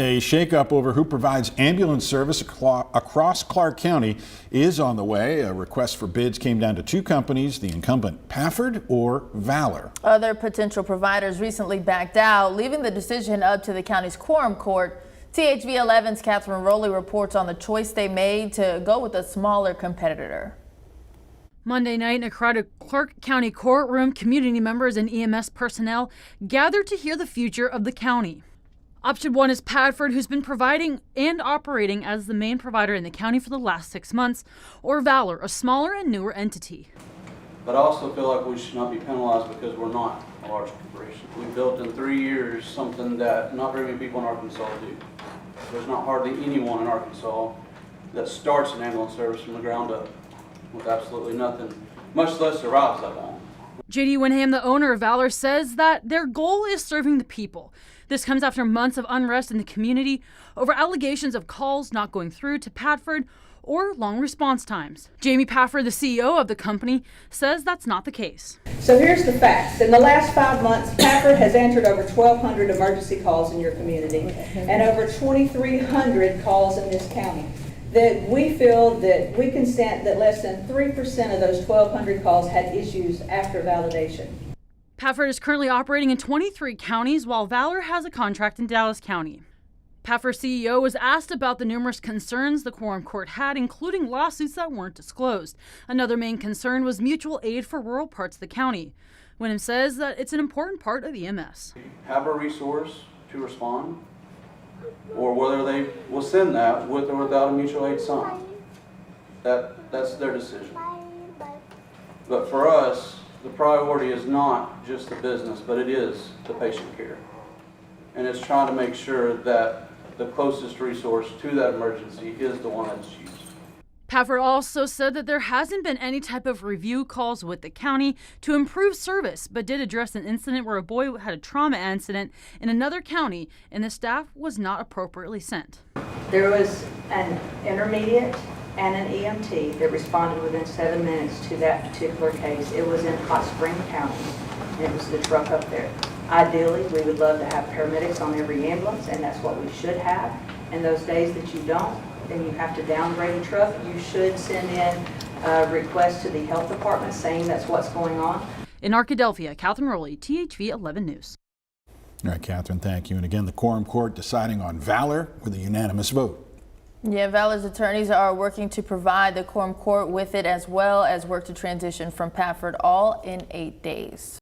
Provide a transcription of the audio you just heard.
A shakeup over who provides ambulance service across Clark County is on the way. A request for bids came down to two companies, the incumbent Pafford or Valor. Other potential providers recently backed out, leaving the decision up to the county's Quorum court. THV 11's Catherine Rowley reports on the choice they made to go with a smaller competitor. Monday night, in a crowded Clark County courtroom, community members and EMS personnel gathered to hear the future of the county. Option one is Pafford, who's been providing and operating as the main provider in the county for the last 6 months, or Valor, a smaller and newer entity. But I also feel like we should not be penalized because we're not a large corporation. We built in 3 years something that not very many people in Arkansas do. There's not hardly anyone in Arkansas that starts an ambulance service from the ground up with absolutely nothing, much less survives that long. J.D. Winham, the owner of Valor, says that their goal is serving the people. This comes after months of unrest in the community over allegations of calls not going through to Pafford or long response times. Jamie Pafford, the CEO of the company, says that's not the case. So here's the facts. In the last 5 months, Pafford has answered over 1,200 emergency calls in your community and over 2,300 calls in this county. That we feel that we can stand that less than 3% of those 1,200 calls had issues after validation. Pafford is currently operating in 23 counties, while Valor has a contract in Dallas County. Pafford's CEO was asked about the numerous concerns the Quorum Court had, including lawsuits that weren't disclosed. Another main concern was mutual aid for rural parts of the county. Winham says that it's an important part of EMS. Have a resource to respond, or whether they will send that with or without a mutual aid sign. That's their decision. But for us, the priority is not just the business, but it is the patient care. And it's trying to make sure that the closest resource to that emergency is the one that's used. Pafford also said that there hasn't been any type of review calls with the county to improve service, but did address an incident where a boy had a trauma incident in another county and the staff was not appropriately sent. There was an intermediate and an EMT that responded within 7 minutes to that particular case. It was in Hot Spring County, and it was the truck up there. Ideally, we would love to have paramedics on every ambulance, and that's what we should have. And those days that you don't, and you have to downgrade a truck, you should send in a request to the health department saying that's what's going on. In Arkadelphia, Catherine Rowley, THV 11 News. All right, Catherine, thank you. And again, the Quorum Court deciding on Valor with a unanimous vote. Yeah, Valor's attorneys are working to provide the Quorum Court with it, as well as work to transition from Pafford, all in 8 days.